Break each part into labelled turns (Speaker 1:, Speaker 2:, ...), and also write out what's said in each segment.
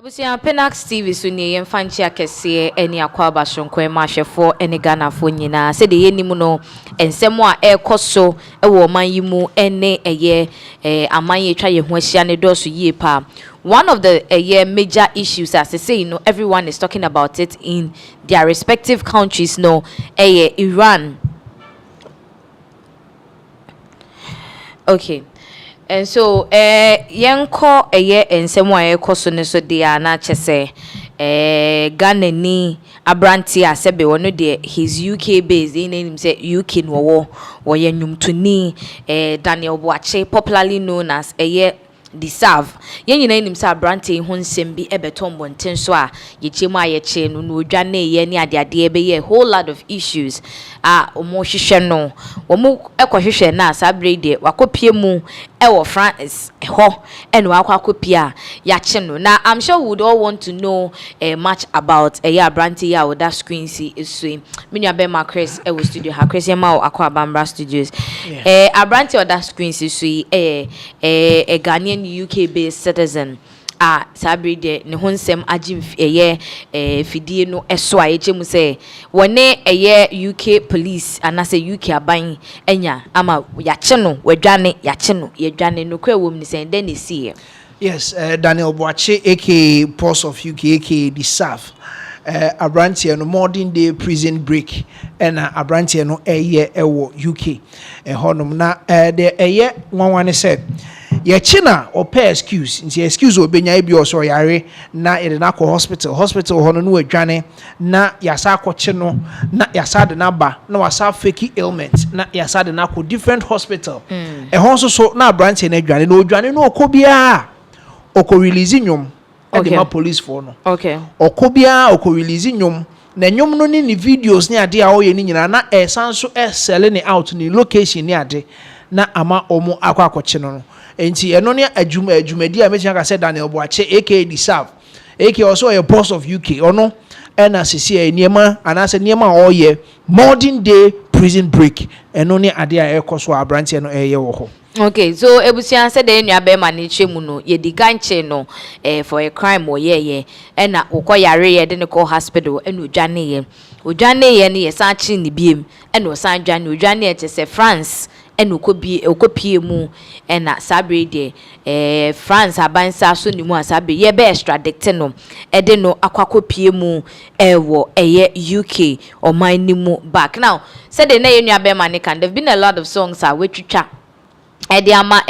Speaker 1: Abusia Pinaxtv so ne yemfa nchi akese eni akwa abashonkwe mahwefo eni Ghanafo nyina se de yenimu no ensemo a ekoso ewo man yimu ene aman ye twa ye ho ahia ne do so yie pa. One of the major issues, as I say, everyone is talking about it in their respective countries. No, Iran. Okay. And so, yanko ensemo ekoso ne so de na chese Ghanani abranti asebe wono de his UK based in him say UK no wo ye nwumtuni Daniel Boache, popularly known as deserve yen nyina nim sa brante ho nsem bi ebeton bonten so a ye chemu aye no no odwane ye ne ade ebe ye whole lot of issues omo hwehwe no omo ekohwehwe na asabre de wakopie mu ewo France ho eno akopia ya che no. Now I'm sure we would all want to know much about brante ya with that screen see is menua be ma Chris ewo studio ha Chris ma akwa Bambra Studios brante or that screen see so Ghanaian UK based citizen sabri de ne honsem agim fidie no eso a yechemu se wone UK police anase UK aban enya ama yache no wadwane yache no yedwane no kwa wom ni se den ne see.
Speaker 2: Yes, Daniel Boache aka Pulse of UK aka the South. Abrantia no modern day prison break and abrantia no ewo UK honom na de one said ye china or pay excuse nti excuse obenya ebi oso yare na ede na ko hospital hono no adwane na yasa akɔche no na yasa de na ba na wasa fake ailment na yasa de na ko different hospital ho so na branch na adwane na odwane no okobia oko release nyom ede ma police for no okobia oko release nyom na nyom no ni videos ni ade a oye ni nyina na esanso sell ni out ni location ni ade na ama omo akɔche no enti eno ne adwumadi a metia ka say Daniel Boache aka deserve aka also a boss of UK ono na sisi niema anase niema oye modern day prison break eno ne ade a ekoso abrantie no wo ho.
Speaker 1: Okay, so ebusia said the nua be ma ne chemu no ye diganche no for a crime or ye na ukoyare ye de ne call hospital enu odwane ye ne ye san chi ne biem enu san dwane odwane ye se France enu okopie mu na sabre de France abansa so ni mu asabre ye be extradict no de no akwakopie mu ewo UK or my nimu back. Now said the na ye nua be ma ne kan there've been a lot of songs are wetwitwa ama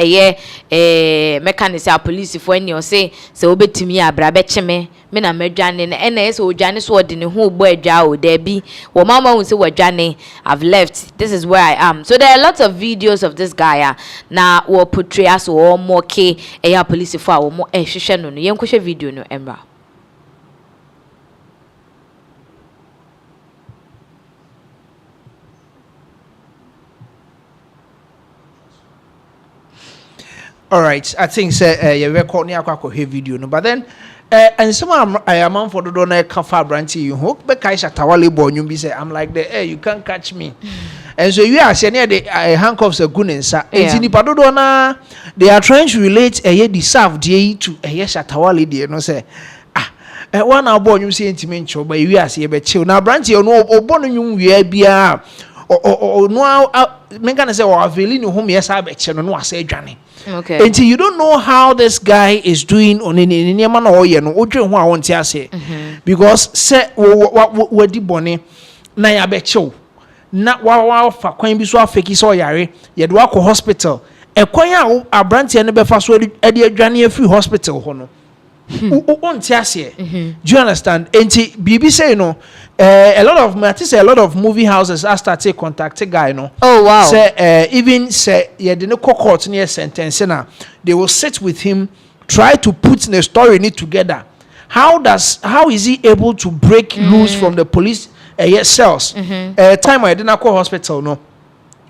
Speaker 1: mechanical police for any or say so obetimi abra be cheme me na medwane na NS odwane so ode ne ho bo adwa o there be wo mama won say wadwane I've left, this is where I am. So there are lots of videos of this guy na wo portray as wo mo ke police for wo mo hwehwe no no yenkohwe video no emra.
Speaker 2: All right, I think say you record near kwako he video no, but then and some I am for the donor kafa branty you hope be kaisha tawale boy you be say I'm like the you can't catch me. And so you are saying the handcuffs are good and sa and nipa do na they are trying to relate deserve dey to shatawale dey no say one boy you say intimi ncho but you are say be chill na branty no obo no nwum wie bia no men can say or aveli no home yes I be chill no asa adwane.
Speaker 1: Okay.
Speaker 2: Until you don't know how this guy is doing on any man or you know, who I want to say because say what the bonnet na ya becho na wa fa kwan bi so afeki so yare ye do akọ hospital e kwan a brantie no be fa so e de adwane afi hospital ho no won't say do you understand enti bibi say no a lot of movie houses are started contacting guy no.
Speaker 1: Oh wow.
Speaker 2: Say even say yeah the no court near sentence na they will sit with him, try to put the story in it together. How is he able to break loose from the police cells? Time I didn't call hospital no.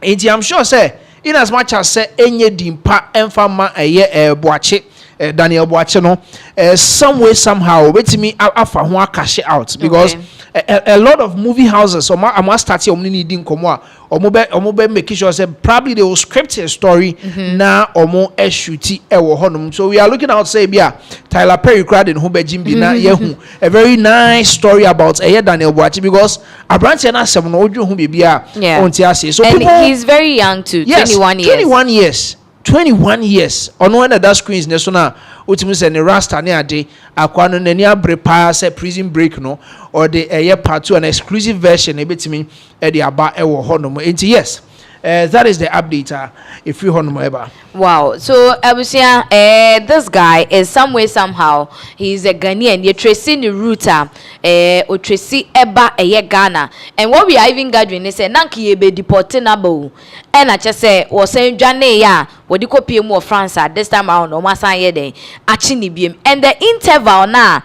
Speaker 2: And I'm sure say in as much as say enye dimpa enfama Boache Daniel Boache no some way somehow wait me afa ho cash out because a lot of movie houses I must start here needing komo omo making sure say probably they will script a story na omo shoot e wo honum. So we are looking out say bia Tyler Perry crowd in Hube Jimbi na yehu a very nice story about Daniel Boache because Abrantia na sem no odwo hu bibia onti ase. So
Speaker 1: and
Speaker 2: people,
Speaker 1: he's very young too.
Speaker 2: yes,
Speaker 1: 21 years.
Speaker 2: 21 years on one of that screens national ultimately say the rasta ne ade akwa no nani abre pa say prison break no or the part 2 an exclusive version e betimi e de aba e wo hono mo. Yes, that is the update if you hono ever.
Speaker 1: Wow. So Abusia, this guy is some way somehow he's a Ghanaian. You tracing the route or tracy eba Ghana. And what we are even gathering is say nanki be deported nabo. And I just say was saying Jane ya what you copy more France at this time around or masa yede achini biem. And the interval now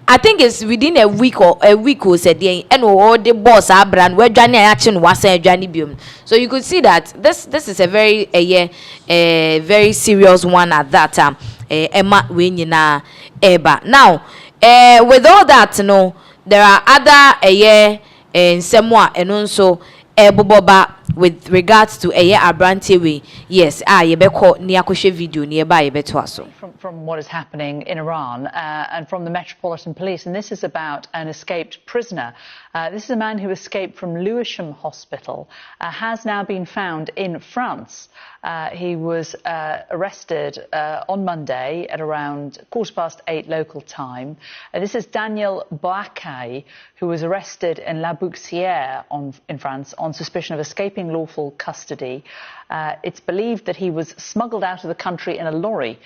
Speaker 1: I think it's within a week or said and all the boss are brand where Johnny action was a Johnny Bium. So you could see that this is a very very serious one at that time. Emma Winyina Eba. Now with all that there are other and somewhat and also Boba with regards to Abrantewe. Yes, yebeko niakoshe video nearby yebetwaso.
Speaker 3: From what is happening in Iran and from the Metropolitan Police, and this is about an escaped prisoner. This is a man who escaped from Lewisham Hospital, has now been found in France. He was arrested on Monday at around 8:15 local time. This is Daniel Boakai, who was arrested in La Bouxière in France on suspicion of escaping lawful custody. It's believed that he was smuggled out of the country in a lorry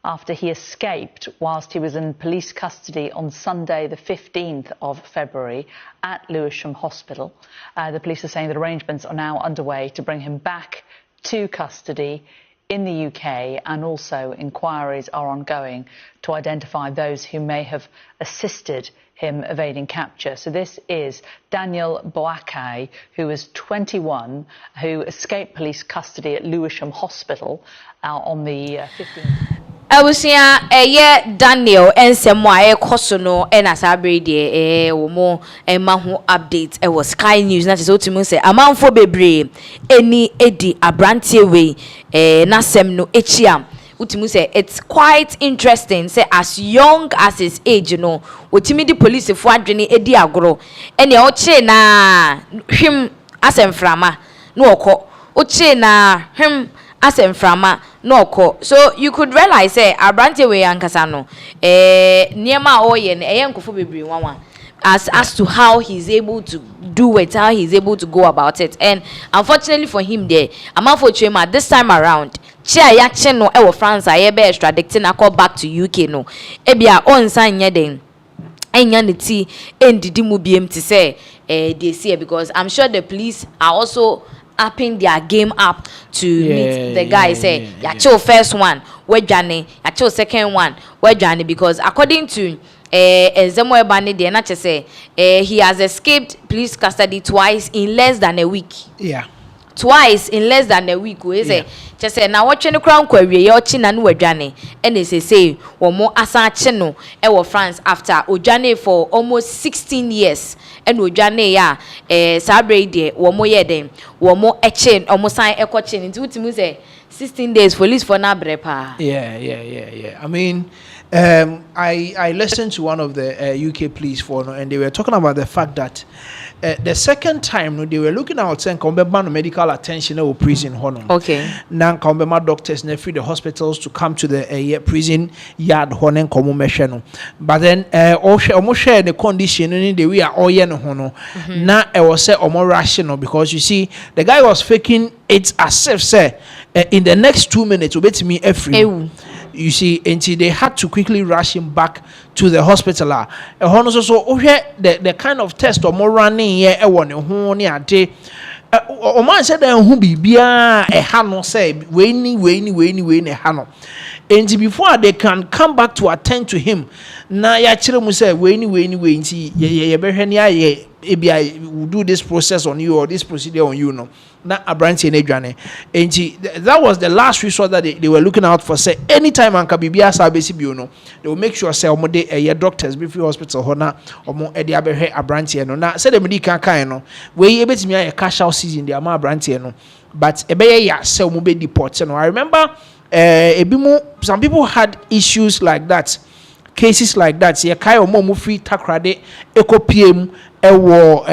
Speaker 3: after he escaped whilst he was in police custody on Sunday the 15th of February at Lewisham Hospital. The police are saying that arrangements are now underway to bring him back to custody in the UK, and also inquiries are ongoing to identify those who may have assisted him evading capture. So this is Daniel Boakai, who is 21, who escaped police custody at Lewisham Hospital on the 15th.
Speaker 1: Abusia Daniel and Semwa Kosono and Asabre womo mahu update was Sky News na so to say amanfo bebre eni edi Abrantewe na sem no echia utimu say it's quite interesting say as young as his age otimi di police fo adwene edi agoro ene oche na hwim asemframa no okọ oche na hwim asemframa no ko. So you could realize say Abrantewe ankasa no niema oye na eyenkofo bebre wanwa as to how he's able to do it, how he's able to go about it. And unfortunately for him there amafo chema this time around chia ya che no e wo France aye be extradict na call back to UK no ebia onsan nye den enya ne ti endidi mu biem ti say they see because I'm sure the police are also upping their game up to meet the guy. Say yacho first one where Johnny, yacho second one where Johnny, because according to Zemo Ebane de na say he has escaped police custody twice in less than a week.
Speaker 2: Yeah.
Speaker 1: Twice in less than a week. We say just say now watching the crown query your chin and Johnny and they say one more asa cheno e France after Ojane for almost 16 years and Ojane ya sabre de one more year then one more chain almost sign echo chain into say 16 days police for na brepa.
Speaker 2: Yeah. I mean, I listened to one of the UK police for and they were talking about the fact that the second time they were looking out saying come medical attention or prison honor.
Speaker 1: Okay.
Speaker 2: Now come doctors and free the hospitals to come to the prison yard honor come measure. But then almost share the condition in the way all yen honor. Now I was say more rational because you see the guy was faking it as if say in the next 2 minutes will bet me every. You see, until they had to quickly rush him back to the hospital. So the kind of test or more running here, man said who be a hano say weni hano. And before they can come back to attend to him, na ya chile mu say weni maybe I will do this process on you or this procedure on you, no. Na abranti in Adriane. And that was the last resort that they were looking out for. Say anytime Anka Bibia Sabesi Buno, they will make sure say omode a doctors before hospital hona or more Eddie Aberhe abranti no. Now say the medical kind no. We able to me a cash out season the ama abranti no. But ebeye ya say omobe deport no. I remember some people had issues like that. Cases like that, yeah, kai omo free takrade ekopiem ewo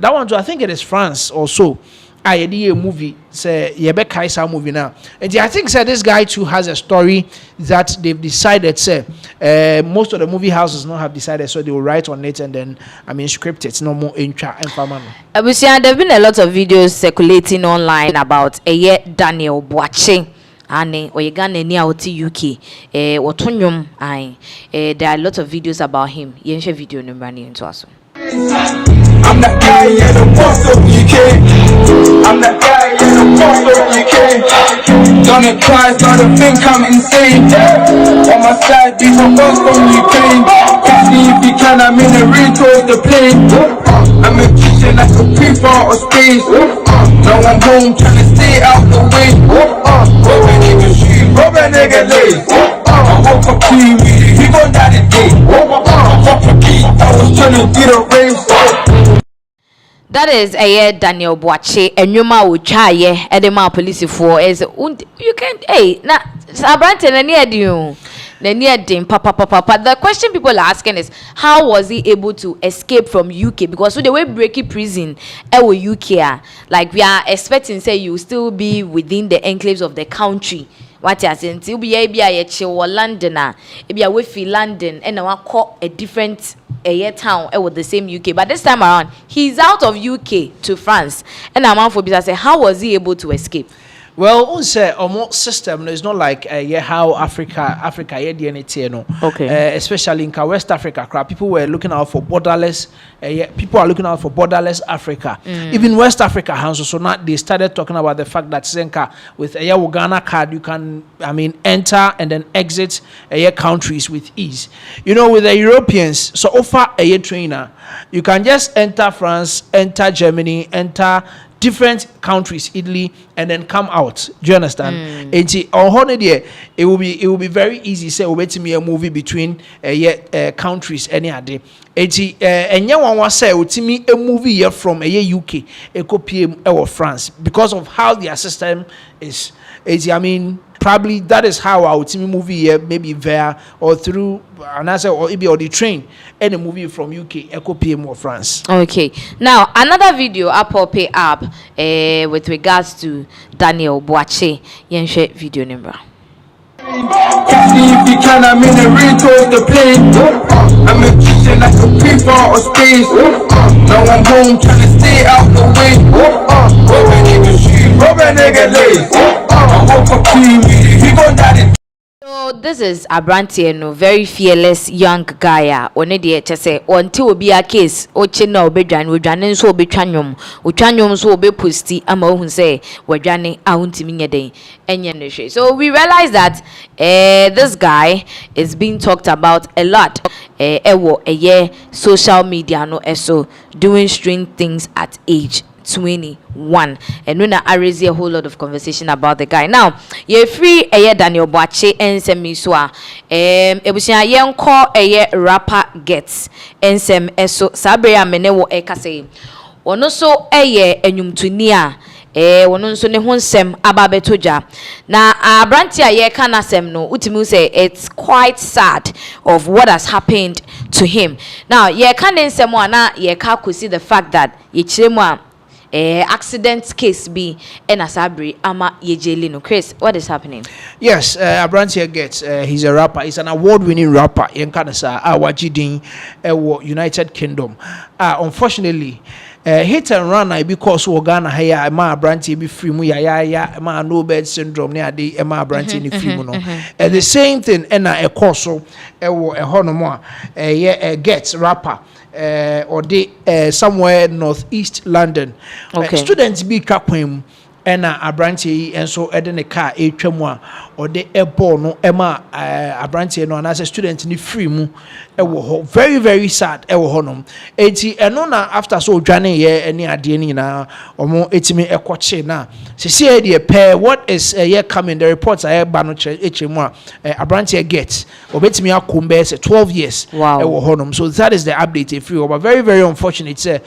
Speaker 2: that one too, I think it is France also. I did a movie say Yebe Kaisa movie now. And I think say this guy too has a story that they've decided say most of the movie houses not have decided, so they will write on it and then script it. No more intra and famano.
Speaker 1: There have been a lot of videos circulating online about Daniel Boache. Ane oyegane ni auti UK wotonyom ai there are a lot of videos about him. Yenhwe video number ni into aso.
Speaker 4: I'm that guy in the boss of UK. I'm that guy in the boss of UK. Done it twice, now they think I'm insane. On my side, these are boss from Ukraine. Catch me if you can, I'm in the real towards the plane. I'm a kitchen like a creeper or space. Now I'm home trying to stay out the way. Rubber nigga shoot, rubber nigga lace. I woke up to you, he gon' die today. I was trying to get a race.
Speaker 1: That is Daniel Boache enyuma uchaye edema police for is you can't na abrante na near you na near dim papa. The question people are asking is how was he able to escape from UK, because so the way breaking prison UK like we are expecting say you still be within the enclaves of the country. What you saying? You be a London, a we feel London, and now call a different town with the same UK. But this time around, he's out of UK to France, and I'm for business. How was he able to escape?
Speaker 2: Well, on say almost system is not like how Africa DNA no.
Speaker 1: Okay.
Speaker 2: Especially in West Africa, people were looking out for borderless. People are looking out for borderless Africa. Even West Africa, so now they started talking about the fact that Senka with a Ghana card you can enter and then exit countries with ease. You know, with the Europeans, so offer a trainer, you can just enter France, enter Germany, enter different countries, Italy, and then come out. Do you understand? And on holiday, it will be very easy. Say, wait to me a movie between countries any other. And one was say, to me a movie here from UK, a copy of France, because of how their system is. Probably that is how our team movie here maybe there or through another or the train any movie from UK Eco PM or France.
Speaker 1: Okay. Now another video up with regards to Daniel Boache. Yenhwe video number.
Speaker 4: Catch me if you can, I'm in the real towards the plane. I'm a kitchen like a creeper or space. Now I'm home trying to stay out the way. Rubber nigga shoot, rubber nigga lace. I woke up to you, he gon' die.
Speaker 1: So this is Abranti, no very fearless young guy. One day to say until be a case or chino be jan we jan so be chanyum so be pusti ama who say we jani aunti minya day enye. So we realize that this guy is being talked about a lot. Social media no so doing strange things at age 21, and when I raise a whole lot of conversation about the guy. Now, ye free Daniel Boache and Semiswa. Ebusia yen call rapper gets and sem eso sabria menewo ekase. Ono so enyum tunia. Wono nso ne honsem ababetoja na abranti aye kana sem no utimi say it's quite sad of what has happened to him. Now ye kan nsem na ye ka kosi the fact that ye chiremu accident case be en asabri ama yejeli no. Chris, what is happening?
Speaker 2: Yes, Abrantia gets he's a rapper. He's an award-winning rapper in Canada, Awajidin, United Kingdom. Unfortunately, hit and run because we Ghana here ma Abrantia be free mu ya ma no bed syndrome near the ma Abrantia ni free mu no. The same thing a course a honomo gets rapper. Or they somewhere northeast London.
Speaker 1: Okay.
Speaker 2: Students be kakwem and Abranti and so edin a car a tremor or the airborne no Emma Abranti no and as a student in the free mu very very sad honum enti eno na after so dwane ye any ade ni na omo etimi ekwoche na se see the pair what is year coming the reports I ba no echemu Abranti get obetimi akombe say 12 years honum so that is the update free but very very unfortunate say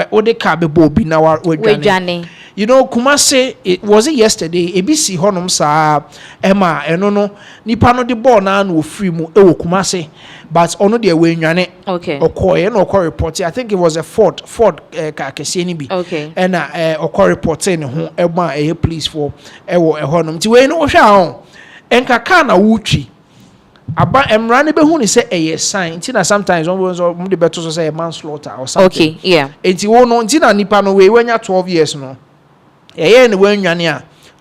Speaker 2: what the car be bobi na we dwane. You know, Kumase, it was it yesterday, ABC honum sa Emma, and no, Nipano de Bona no free mu, Kumase, but ono de way nyane,
Speaker 1: okay,
Speaker 2: or Koy, and or report. I think it was a Ford Kakasiani,
Speaker 1: okay,
Speaker 2: and or reporting who Emma a police for Ewo a honum to way no shao, and Kakana Wuchi. About Emrani Behuni say a sign. Tina sometimes almost the better say a manslaughter or something.
Speaker 1: Okay, yeah.
Speaker 2: It's you won't Tina Nipano way when you're 12 years no. And when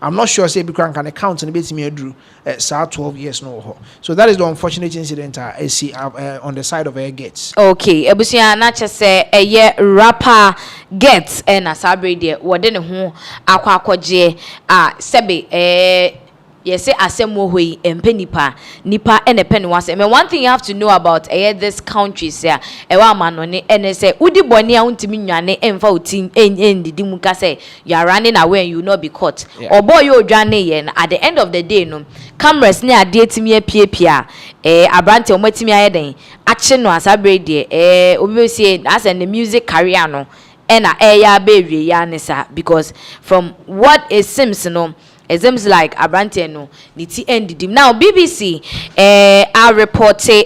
Speaker 2: I'm not sure say because can account and bit me drew 12 years no. So that is the unfortunate incident I see on the side of Air Gates.
Speaker 1: Okay, ebusia na chese eye rapper Gets and asabre de wode ne ho akwakoje sebe yes, asemo hoi empenipa nipa ene pen was. I mean, one thing you have to know about this country, sir. Ewa manone ene say udi boni a untimi nwane emfa utim didi muka say you are running away and you will not be caught. Or boy you dwane yen at the end of the day no cameras ne ade timi pia abrante omotimi ayeden action no asabre de obi say as in the music career no ena ya be ya nesa because from what it seems no it seems like Abrante no niti ended now BBC are reporting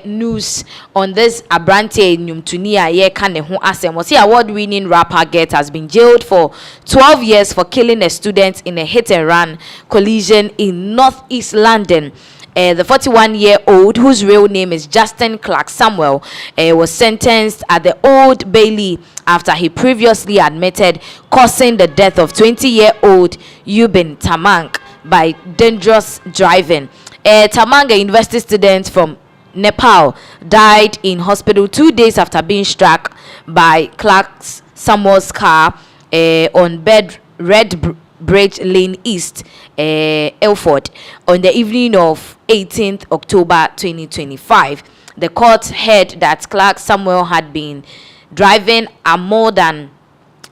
Speaker 1: news on this Abrante Nyumtunia ye kane ho asem was award-winning rapper Get has been jailed for 12 years for killing a student in a hit and run collision in northeast London. The 41-year-old, whose real name is Justin Clark Samuel, was sentenced at the Old Bailey after he previously admitted causing the death of 20-year-old Eubin Tamang by dangerous driving. Tamang, a university student from Nepal, died in hospital 2 days after being struck by Clark Samuel's car on Red Bridge Lane East, Ilford, on the evening of 18th October 2025. The court heard that Clark Samuel had been driving a more than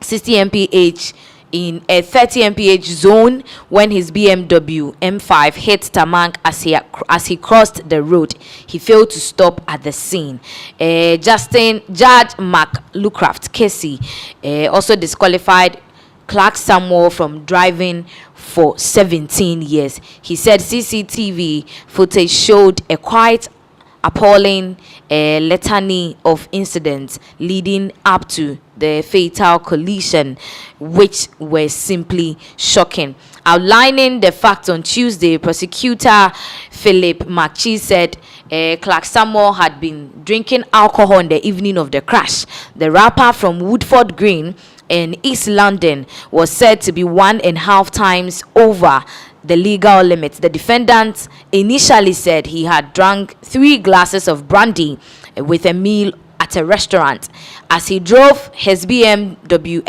Speaker 1: 60 mph in a 30 mph zone when his BMW M5 hit Tamang as he crossed the road. He failed to stop at the scene. Judge Mark Lucraft Casey also disqualified Clark Samuel from driving for 17 years. He said CCTV footage showed a quite appalling litany of incidents leading up to the fatal collision, which were simply shocking. Outlining the facts on Tuesday, prosecutor Philip McChee said Clark Samuel had been drinking alcohol on the evening of the crash. The rapper from Woodford Green in East London was said to be 1.5 times over the legal limit. The defendant initially said he had drunk 3 glasses of brandy with a meal at a restaurant. As he drove his BMW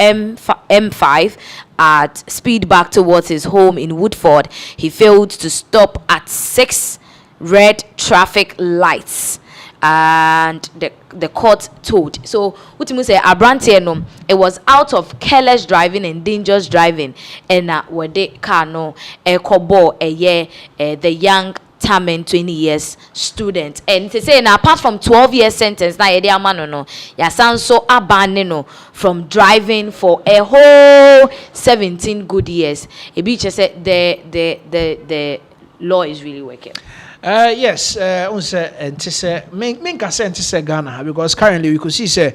Speaker 1: M5 at speed back towards his home in Woodford, he failed to stop at 6 red traffic lights, and the court told. So Utimu say Abrante no, it was out of careless driving and dangerous driving, and where they car no kobo the young Tamen 20 years student. And to say now apart from 12 years sentence na yede amano no ya sound so abandoned no from driving for a whole 17 good years. It be just say the law is really working.
Speaker 2: Yes, Ghana, because currently we could see say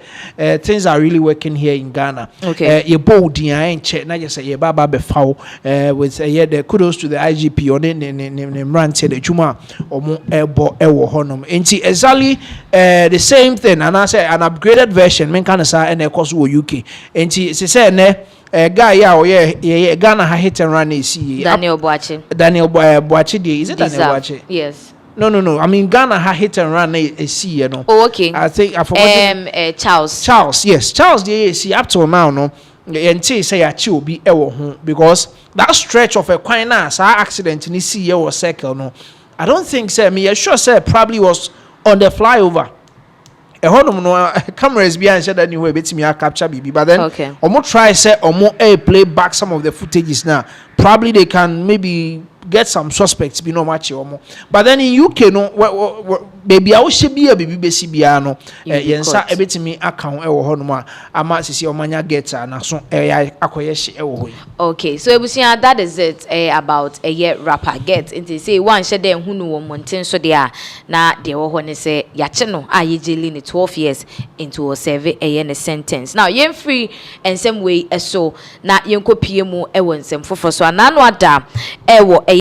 Speaker 2: things are really working here in Ghana.
Speaker 1: Okay.
Speaker 2: You bold and check, not just a baba befoul with the kudos to the IGP on the rant the Juma or more airbo ewo honum. And see exactly the same thing, and I say an upgraded version, men can say and of course UK. And see say guy yeah Ghana ha hit and run
Speaker 1: Daniel Boache
Speaker 2: is it Daniel Boache?
Speaker 1: Yes.
Speaker 2: No. I mean Ghana ha hit and run you know.
Speaker 1: Oh, okay.
Speaker 2: I think I forgot. Charles, yes. Charles the see up till now no. And say I will be because that stretch of a quite nice accident ni see your circle no. I don't think say me sure say probably was on the flyover. A honum no cameras behind said anyway betimi capture BB, but then omo try say omo play back some of the footages now. Probably they can maybe get some suspects be no match omo. But then in UK no baby I should be a baby besi bia no yensa ebetimi account e wo honum ama sisi omanya get na so akoye wo hoyi.
Speaker 1: Okay, so ebusia that is it about a year rapper get into say one shede hunu wo monten so dia na de wo ho ne say yache no ayejeli ne 12 years into a serve a year sentence. Now yen free and some way so na yen kopie mu e wo nsem fofo so anano ada e wo